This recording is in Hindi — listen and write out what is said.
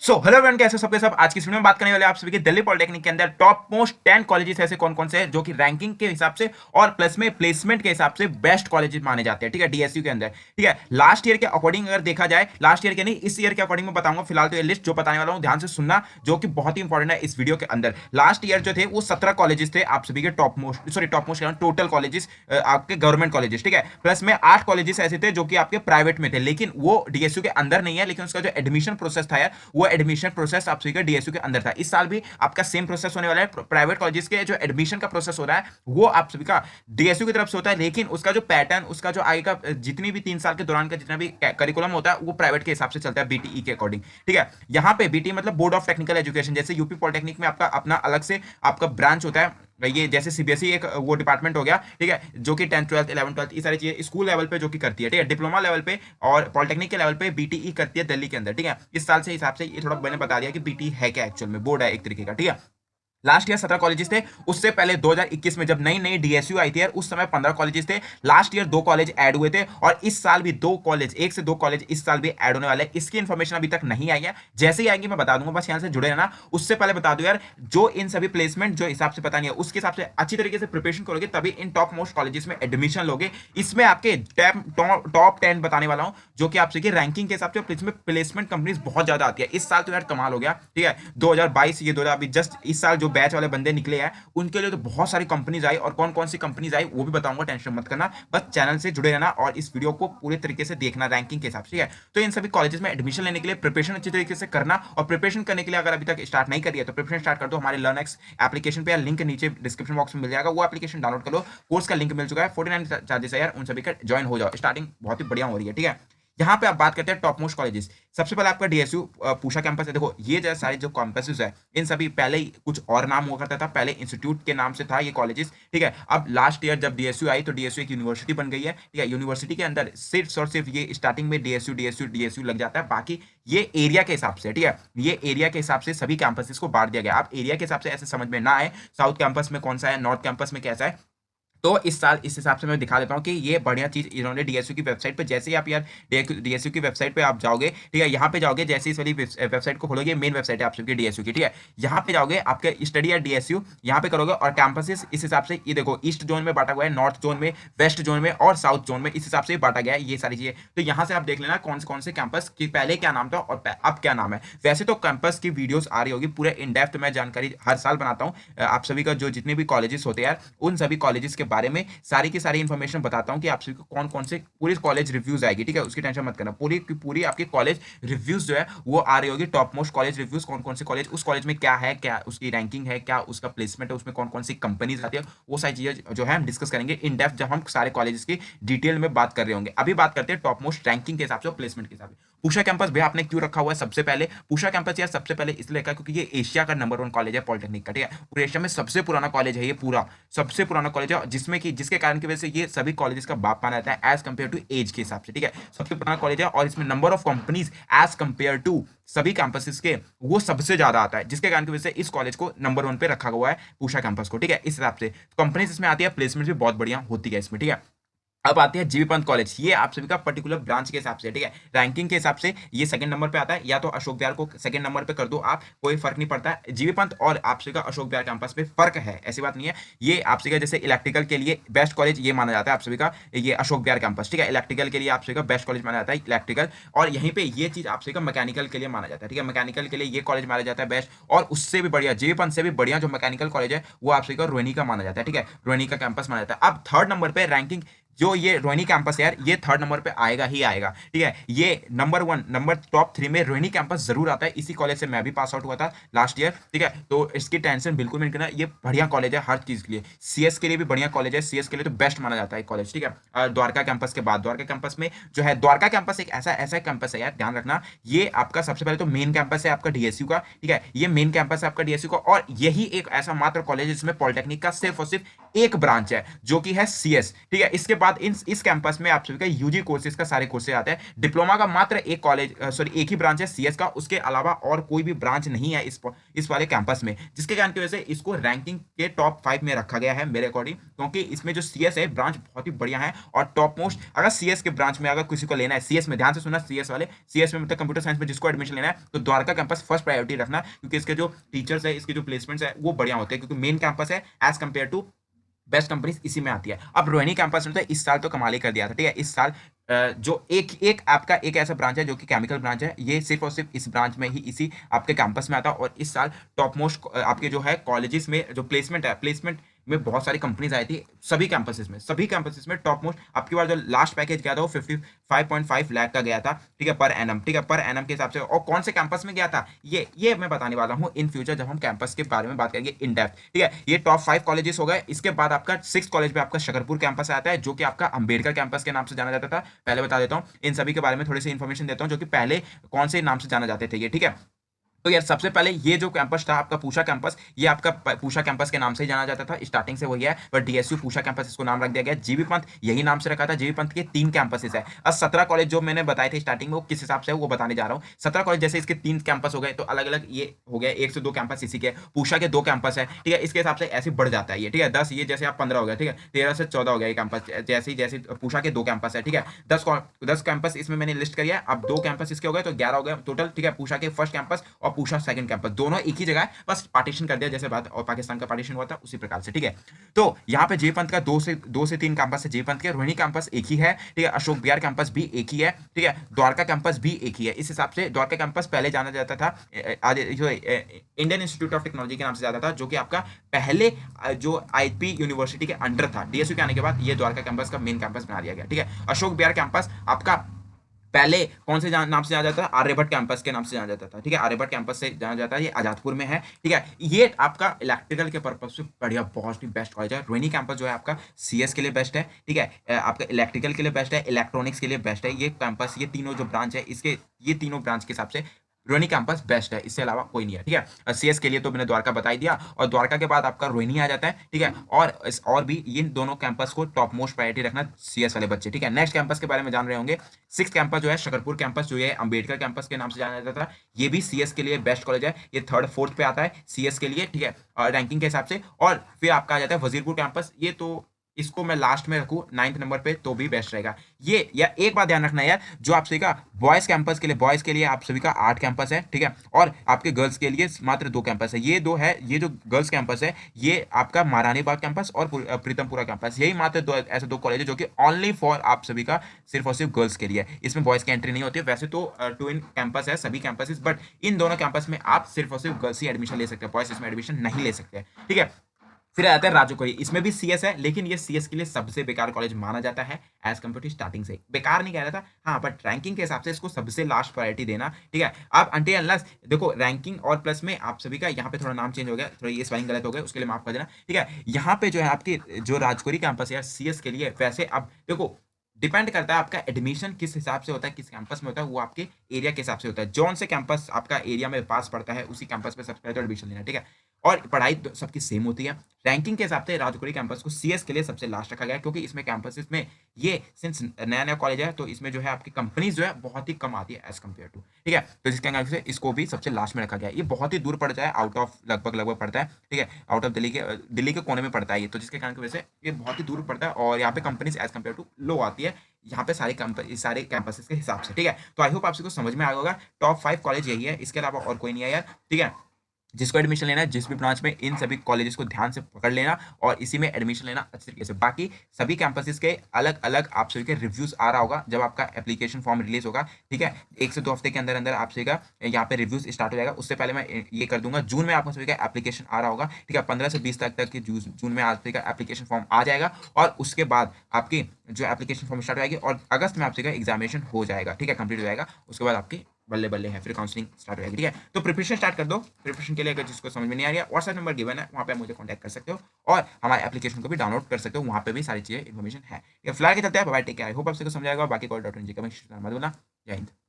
हेलो एवरीवन, कैसे हो सबके सब। आज की इस वीडियो में बात करने वाले आप सभी के दिल्ली पॉलिटेक्निक के अंदर टॉप मोस्ट 10 कॉलेजेस ऐसे कौन कौन से हैं जो कि रैंकिंग के हिसाब से और प्लस में प्लेसमेंट के हिसाब से बेस्ट कॉलेजेस माने जाते हैं। ठीक है, डीएसयू के अंदर। ठीक है, लास्ट ईयर के अकॉर्डिंग अगर देखा जाए, लास्ट ईयर के नहीं, इस ईयर के अकॉर्डिंग में बताऊंगा। फिलहाल तो ये लिस्ट जो बताने वाला हूं ध्यान से सुनना, जो कि बहुत ही इंपॉर्टेंट है इस वीडियो के अंदर। लास्ट ईयर जो थे वो 17 कॉलेजेस थे आप सभी के टॉप मोस्ट टोटल कॉलेजेस आपके गवर्नमेंट कॉलेजेस। ठीक है, प्लस में 8 कॉलेजेस ऐसे थे जो कि आपके प्राइवेट में थे, लेकिन वो डीएसयू के अंदर नहीं है। लेकिन उसका जो एडमिशन प्रोसेस था यार, वो एडमिशन प्रोसेस आप सभी का डीएसयू के अंदर था। इस साल भी आपका सेम प्रोसेस होने वाला है। प्राइवेट कॉलेजेस के जो एडमिशन का प्रोसेस हो रहा है वो आप सभी का डीएसयू की तरफ से होता है, लेकिन उसका जो पैटर्न, उसका जो आगे का जितनी भी 3 साल के दौरान का जितना भी करिकुलम होता है वो प्राइवेट के हिसाब से चलता है, बीटीई के अकॉर्डिंग। ठीक है, यहाँ पे बीटीई मतलब बोर्ड ऑफ टेक्निकल एजुकेशन। जैसे यूपी पॉलिटेक्निक में आपका अपना अलग से आपका ब्रांच होता है, ये जैसे सीबीएसई एक वो डिपार्टमेंट हो गया। ठीक है, जो कि 10th 12th 11th 12th ये सारी चीजें स्कूल लेवल पे जो कि करती है। ठीक है, डिप्लोमा लेवल पे और पॉलिटेक्निक के लेवल पे बीटीई करती है दिल्ली के अंदर। ठीक है, इस साल से हिसाब से ये थोड़ा मैंने बता दिया कि बीटीई है क्या, एक्चुअल में बोर्ड है एक तरीके का। ठीक है, लास्ट ईयर 17 कॉलेजेस थे। उससे पहले 2021 में जब नई नई डीएसयू आई थी यार, उस समय 15 कॉलेजेस थे। लास्ट ईयर 2 कॉलेज ऐड हुए थे और इस साल भी 2 कॉलेज, 1 से 2 कॉलेज इस साल भी ऐड होने वाले हैं। इसकी इंफॉर्मेशन अभी तक नहीं आई है, जैसे ही आएंगी मैं बता दूंगा, बस यहाँ से जुड़े रहना। उससे पहले बता दूं यार, जो इन सभी प्लेसमेंट जो हिसाब से पता नहीं है उसके हिसाब से अच्छी तरीके से प्रिपरेशन करोगे तभी इन टॉप मोस्ट कॉलेजेस में एडमिशन लोगे। इसमें आपके टॉप 10 बताने वाला हूं, जो कि आपसे रैंकिंग के हिसाब से प्लेसमेंट कंपनीज बहुत ज्यादा आती है। इस साल तो यार कमाल हो गया। ठीक है, 2022 ये 2000 अभी जस्ट इस साल जो बैच वाले बंदे निकले हैं उनके लिए तो बहुत सारी कंपनीज आई, और कौन कौन सी कंपनीज आई वो भी बताऊंगा, टेंशन मत करना। बस चैनल से जुड़े रहना और इस वीडियो को पूरे तरीके से देखना रैंकिंग के हिसाब से। ठीक है, तो इन सभी कॉलेजेस में एडमिशन लेने के लिए प्रिपरेशन अच्छी तरीके से करना, और प्रिपरेशन करने के लिए अगर अभी तक स्टार्ट नहीं करी है तो प्रिपरेशन स्टार्ट कर दो हमारे लर्नएक्स एप्लीकेशन पे। लिंक नीचे डिस्क्रिप्शन बॉक्स में मिल जाएगा, वो एप्लीकेशन डाउनलोड कर लो। कोर्स का लिंक मिल चुका है, 49 चार्जेस है यार, उन सभी का ज्वाइन हो जाओ। स्टार्टिंग बहुत ही बढ़िया हो रही है। ठीक है, यहाँ पे आप बात करते हैं टॉप मोस्ट कॉलेजेस। सबसे पहले आपका डीएसयू पूषा कैंपस है। देखो ये जो सारे जो कैंपसेस है, इन सभी पहले ही कुछ और नाम हुआ करता था, पहले इंस्टीट्यूट के नाम से था ये कॉलेजेस। ठीक है, अब लास्ट ईयर जब डीएसयू आई तो डीएसयू एक यूनिवर्सिटी बन गई है। ठीक है, यूनिवर्सिटी के अंदर सिर्फ और सिर्फ ये स्टार्टिंग में डीएसयू डीएसयू डीएसयू लग जाता है, बाकी ये एरिया के हिसाब से। ठीक है, ये एरिया के हिसाब से सभी कैंपसेस को बांट दिया गया। आप एरिया के हिसाब से ऐसे समझ में ना आए साउथ कैंपस में कौन सा है, नॉर्थ कैंपस में कैसा है, तो इस साल इस हिसाब से मैं दिखा देता हूँ कि ये बढ़िया चीज इन्होंने डीएसयू की वेबसाइट पे, जैसे ही आप यार डीएसयू की वेबसाइट पे आप जाओगे, ठीक है, यहाँ पे जाओगे, जैसे इस वाली वेबसाइट को खोलोगे, मेन वेबसाइट है आप सबकी डीएसयू की। ठीक है, यहाँ पे जाओगे, आपके स्टडी एट डीएसयू यहाँ पे करोगे, और कैंपसेस इस हिसाब से ये देखो, ईस्ट जोन में बांटा हुआ है, नॉर्थ जोन में, वेस्ट जोन में और साउथ जोन में, इस हिसाब से बांटा गया है ये सारी चीजें। तो यहाँ से आप देख लेना कौन से कैंपस की पहले क्या नाम था और अब क्या नाम है। वैसे तो कैंपस की वीडियोस आ रही होगी, पूरे इन डेप्थ मैं जानकारी हर साल बनाता हूँ आप सभी का, जो जितने भी कॉलेजेस होते हैं यार, उन सभी कॉलेजेस के बारे में सारी की सारी इन्फॉर्मेशन बताता हूं कि आप सभी को कौन कौन से पूरी कॉलेज रिव्यूज आएगी। ठीक है, उसकी टेंशन मत करना, पूरी की पूरी आपकी कॉलेज रिव्यूज जो है वो आ रही होगी। टॉप मोस्ट कॉलेज रिव्यूज, कौन कौन से कॉलेज, उस कॉलेज में क्या है, क्या उसकी रैंकिंग है, क्या उसका प्लेसमेंट है, उसमें कौन कौन सी कंपनीज आती है, वो सारी चीजें जो है हम डिस्कस करेंगे इन डेप्थ, जब हम सारे कॉलेज की डिटेल में बात कर रहे होंगे। अभी बात करते हैं टॉप मोस्ट रैंकिंग के हिसाब से और प्लेसमेंट के हिसाब से। पूषा कैंपस भैया आपने क्यों रखा हुआ है सबसे पहले? पूषा कैंपस यार सबसे पहले इसलिए रखा क्योंकि ये एशिया का नंबर 1 कॉलेज है पॉलिटेक्निक का। ठीक है, पूरे एशिया में सबसे पुराना कॉलेज है ये, पूरा सबसे पुराना कॉलेज है, जिसमें कि जिसके कारण की वजह से ये सभी कॉलेजेस का बाप माना जाता है एज कंपेयर टू एज के हिसाब से। ठीक है, सबसे पुराना कॉलेज है और इसमें number of companies as compare to सभी कैंपसेस के वो सबसे ज्यादा आता है, जिसके कारण की वजह से इस कॉलेज को नंबर 1 पे रखा हुआ है पूषा कैंपस को। ठीक है, इस हिसाब से कंपनीज इसमें आती है, प्लेसमेंट भी बहुत बढ़िया होती है इसमें। ठीक है, अब आते हैं जीबी पंत कॉलेज। ये आप सभी का पर्टिकुलर ब्रांच के हिसाब से, ठीक है, रैंकिंग के हिसाब से ये सेकंड नंबर पे आता है, या तो अशोक विहार को सेकंड नंबर पे कर दो आप, कोई फर्क नहीं पड़ता है। जीबी पंत और आप सभी का अशोक विहार कैंपस पे फर्क है, ऐसी बात नहीं है। ये आप सभी का जैसे इलेक्ट्रिकल के लिए बेस्ट कॉलेज ये माना जाता है आप सभी का, ये अशोक विहार कैंपस। ठीक है, इलेक्ट्रिकल के लिए आप सभी का बेस्ट कॉलेज माना जाता है इलेक्ट्रिकल, और यहीं पे ये चीज आप सभी का मैकेनिकल के लिए माना जाता है। ठीक है, मैकेनिकल के लिए ये कॉलेज माना जाता है बेस्ट, और उससे भी बढ़िया जीबी पंत से भी बढ़िया जो मैकेनिकल कॉलेज है वो आप सभी का रोहिणी का माना जाता है। ठीक है, रोहिणी का कैंपस माना जाता है। अब थर्ड नंबर पे रैंकिंग जो ये रोहिणी कैंपस है यार, ये थर्ड नंबर पे आएगा ही आएगा। ठीक है, ये नंबर 1 नंबर टॉप 3 में रोहिणी कैंपस जरूर आता है। इसी कॉलेज से मैं भी पास आउट हुआ था लास्ट ईयर। ठीक है, तो इसकी टेंशन बिल्कुल नहीं करना, ये बढ़िया कॉलेज है हर चीज के लिए। सीएस के लिए भी बढ़िया कॉलेज है, सीएस के लिए तो बेस्ट माना जाता है कॉलेज। ठीक है, द्वारका कैंपस के बाद द्वारका कैंपस में जो है, द्वारका कैंपस एक ऐसा ऐसा कैंपस है यार, ध्यान रखना, ये आपका सबसे पहले तो मेन कैंपस है आपका डीएसयू का। ठीक है, ये मेन कैंपस है आपका डीएसयू का, और यही एक ऐसा मात्र कॉलेज है जिसमें पॉलिटेक्निक का सिर्फ और सिर्फ एक ब्रांच है जो कि है सीएस, ठीक है। इसके बाद इस कैंपस में आप सभी का यूजी कोर्सेज का सारे कोर्सेज आते हैं। डिप्लोमा का मात्र एक कॉलेज सॉरी एक ही ब्रांच है सीएस का, उसके अलावा और कोई भी ब्रांच नहीं है इस वाले कैंपस में, जिसके कारण की वजह से इसको रैंकिंग के टॉप 5 में रखा गया है मेरे अकॉर्डिंग, क्योंकि इसमें जो सीएस है ब्रांच बहुत ही बढ़िया है और टॉप मोस्ट। अगर सीएस के ब्रांच में अगर किसी को लेना है, सीएस में ध्यान से सुनना, सीएस वाले सीएस में मतलब कंप्यूटर साइंस में जिसको एडमिशन लेना है तो द्वारका कैंपस फर्स्ट प्रायोरिटी रखना, क्योंकि इसके जो टीचर्स है, इसके जो प्लेसमेंट्स है वो बढ़िया होते हैं, क्योंकि मेन कैंपस है as compare to best companies इसी में आती है। अब रोहिणी कैंपस में तो इस साल तो कमाल ही कर दिया था, ठीक है। इस साल जो एक एक आपका एक ऐसा ब्रांच है जो कि केमिकल ब्रांच है, ये सिर्फ और सिर्फ इस ब्रांच में ही इसी आपके कैंपस में आता है। और इस साल टॉप मोस्ट आपके जो है कॉलेजेस में जो प्लेसमेंट है, प्लेसमेंट में बहुत सारी कंपनीज आई थी सभी कैंपसेस में टॉप मोस्ट। आपकी बार जो लास्ट पैकेज गया था वो 55.5 लाख का गया था, ठीक है, पर एनम, ठीक है, पर एनम के हिसाब से। और कौन से कैंपस में गया था ये मैं बताने वाला हूँ इन फ्यूचर, जब हम कैंपस के बारे में बात करेंगे इन डेप्थ, ठीक है। ये टॉप 5 कॉलेजेस हो गए। इसके बाद आपका 6 कॉलेज में आपका शकरपुर कैंपस आता है, जो कि आपका अंबेडकर कैंपस के नाम से जाना जाता था। पहले बता देता हूँ इन सभी के बारे में, थोड़ी सी इन्फॉर्मेशन देता हूँ जो कि पहले कौन से नाम से जाना जाते थे ये, ठीक है। तो यार सबसे पहले ये जो कैंपस था आपका पूषा कैंपस, ये आपका पूषा कैंपस के नाम से ही जाना जाता था, स्टार्टिंग से वही है, पर डीएसयू पूषा कैंपस इसको नाम रख दिया गया। जीबी पंत यही नाम से रखा था। जीबी पंत के 3 कैंपसेस है। अब 17 कॉलेज जो मैंने बताए थे स्टार्टिंग में वो किस हिसाब से है वो बताने जा रहा हूँ। 17 कॉलेज जैसे इसके 3 कैंपस हो गए तो अलग अलग ये हो गया, 1 से 2 कैंपस इसी के। पूषा के 2 कैंपस है, ठीक है, इसके हिसाब से ऐसे बढ़ जाता है ये, ठीक है। 10 ये जैसे आप 15 हो गया, ठीक है, 13 से 14 हो गया ये कैंपस, जैसे जैसे पूषा के 2 कैंपस है, ठीक है। 10 कैंपस इसमें मैंने लिस्ट किया है। अब 2 कैंपस इसके हो गए तो 11 हो गए टोटल, ठीक है। पूषा के फर्स्ट कैंपस और पूषा सेकंड कैंपस दोनों एक ही जगह है, बस पार्टीशन कर दिया जैसे भारत और पाकिस्तान का पार्टीशन हुआ था उसी प्रकार से, ठीक है। तो यहाँ पे जयपंत का 2 से 3 कैंपस है जयपंत के। रोहिणी कैंपस एक ही है, ठीक है। अशोक बिहार कैंपस भी एक ही है, ठीक है। द्वारका कैंपस भी एक ही है। इस हिसाब से द्वारका कैंपस पहले जाना जाता था आज जो इंडियन इंस्टीट्यूट ऑफ टेक्नोलॉजी के नाम से जाता था, जो कि आपका पहले जो आईपी यूनिवर्सिटी के अंडर था। डीएसयू के आने के बाद ये द्वारका कैंपस का मेन कैंपस बना दिया गया, ठीक है। अशोक बिहार कैंपस आपका पहले कौन से नाम से जाना जाता था, आर्यभट्ट कैंपस के नाम से जाना जाता था, ठीक है। आर्यभट्ट कैंपस से जाना जाता है, ये आजादपुर में है, ठीक है। ये आपका इलेक्ट्रिकल के पर्पज से बढ़िया बहुत ही बेस्ट कॉलेज है। रोहिणी कैंपस जो है आपका सीएस के लिए बेस्ट है, ठीक है, आपका इलेक्ट्रिकल के लिए बेस्ट है, इलेक्ट्रॉनिक्स के लिए बेस्ट है। ये कैंपस ये तीनों जो ब्रांच है इसके ये तीनों ब्रांच के हिसाब से रोहिणी कैंपस बेस्ट है, इससे अलावा कोई नहीं है, ठीक है। सीएस के लिए तो मैंने द्वारका बता ही दिया, और द्वारका के बाद आपका रोहिणी आ जाता है, ठीक है। और भी इन दोनों कैंपस को टॉप मोस्ट प्रायोरिटी रखना सीएस वाले बच्चे, ठीक है। नेक्स्ट कैंपस के बारे में जान रहे होंगे, 6 कैंपस जो है शकरपुर कैंपस, जो है अंबेडकर कैंपस के नाम से जाना जाता था। ये भी सीएस के लिए बेस्ट कॉलेज है, ये 3rd 4th पे आता है सीएस के लिए, ठीक है, रैंकिंग के हिसाब से। और फिर आपका आ जाता है वजीरपुर कैंपस, ये तो इसको मैं लास्ट में रखूँ 9th नंबर पे तो भी बेस्ट रहेगा ये। या एक बात ध्यान रखना यार, जो आप सभी का बॉयज कैंपस के लिए, बॉयज के लिए आप सभी का 8 कैंपस है, ठीक है। और आपके गर्ल्स के लिए मात्र 2 कैंपस है। ये 2 है, ये जो गर्ल्स कैंपस है ये आपका महारानी बाग कैंपस और प्रीतमपुरा कैंपस, यही मात्र ऐसे 2 कॉलेज है जो कि ओनली फॉर आप सभी का सिर्फ और सिर्फ गर्ल्स के लिए। इसमें बॉयज की एंट्री नहीं होती है। वैसे तो 2 इन कैंपस है सभी कैंपसेस, बट इन दोनों कैंपस में आप सिर्फ और सिर्फ गर्ल्स ही एडमिशन ले सकते हैं, बॉयज इसमें एडमिशन नहीं ले सकते, ठीक है। फिर आता है राजू कोई, इसमें भी सीएस है, लेकिन ये सीएस के लिए सबसे बेकार कॉलेज माना जाता है एज कम्पेयर टू स्टार्टिंग से। बेकार नहीं कह रहा था, हाँ, बट रैंकिंग के हिसाब से इसको सबसे लास्ट प्रायोरिटी देना, ठीक है। आप अंटिल अनलेस देखो रैंकिंग और प्लस में आप सभी का यहाँ पे थोड़ा नाम चेंज हो गया, थोड़ा ये स्पेलिंग गलत हो गया, उसके लिए माफ कर देना, ठीक है। यहाँ पे जो है आपकी जो राजकोरी कैंपस है सीएस के लिए, वैसे अब देखो डिपेंड करता है आपका एडमिशन किस हिसाब से होता है, किस कैंपस में होता है, वो आपके एरिया के हिसाब से होता है। जौन से कैंपस आपका एरिया में पास पड़ता है उसी कैंपस पे सबसे पहले तो एडमिशन लेना, ठीक है। और पढ़ाई तो सबकी सेम होती है। रैंकिंग के हिसाब से राजकोरी कैंपस को सीएस के लिए सबसे लास्ट रखा गया है, क्योंकि इसमें कैंपसेस में ये सिंस नया नया कॉलेज है तो इसमें जो है आपकी कंपनीज जो है बहुत ही कम आती है एज कम्पेयर टू, ठीक है। तो जिसके कारण से इसको भी सबसे लास्ट में रखा गया है। ये बहुत ही दूर पड़ जाए, आउट ऑफ लगभग पड़ता है, ठीक है, आउट ऑफ दिल्ली के कोने में पड़ता है ये, तो जिसके कारण की वजह से ये बहुत ही दूर पड़ता है और यहाँ पे companies as compare to low आती है यहाँ पे सारे कैंपसेस के हिसाब से, ठीक है। तो आई होप आप सबको समझ में आ होगा, टॉप 5 कॉलेज यही है, इसके अलावा और कोई नहीं है यार, ठीक है। जिसको एडमिशन लेना है जिस भी ब्रांच में, इन सभी कॉलेजेस को ध्यान से पकड़ लेना और इसी में एडमिशन लेना अच्छे तरीके से। बाकी सभी कैंपसेस के अलग अलग आप सभी के रिव्यूज आ रहा होगा जब आपका एप्लीकेशन फॉर्म रिलीज होगा, ठीक है। 1 से 2 हफ्ते के अंदर अंदर आप सभी का यहाँ पे रिव्यूज स्टार्ट हो जाएगा। उससे पहले मैं ये कर दूंगा, जून में आपको सभी का एप्लीकेशन आ रहा होगा, ठीक है। 15 से 20 तक के जून में आप सभी का एप्लीकेशन फॉर्म आ जाएगा और उसके बाद आपकी जो एप्लीकेशन फॉर्म स्टार्ट हो जाएगी और अगस्त में आप सभी का एग्जामिनेशन हो जाएगा, ठीक है, कंप्लीट हो जाएगा। उसके बाद आपकी बल्ले बल्ले है, फिर काउंसलिंग स्टार्ट हो जाएगी, ठीक है। तो प्रिपरेशन स्टार्ट कर दो। प्रिपरेशन के लिए अगर जिसको समझ में नहीं आ रही है, व्हाट्सएप नंबर गिवन है, वहाँ पे मुझे कांटेक्ट कर सकते हो और हमारे एप्लीकेशन को भी डाउनलोड कर सकते हो, वहाँ पे भी सारी चीजें इन्फॉर्मेशन है। फिलहाल के चलते हैं, bye, take care. I hope आपसे समझ आएगा। बाकी कॉल .in जी का मैं मत बोलना। जय हिंद।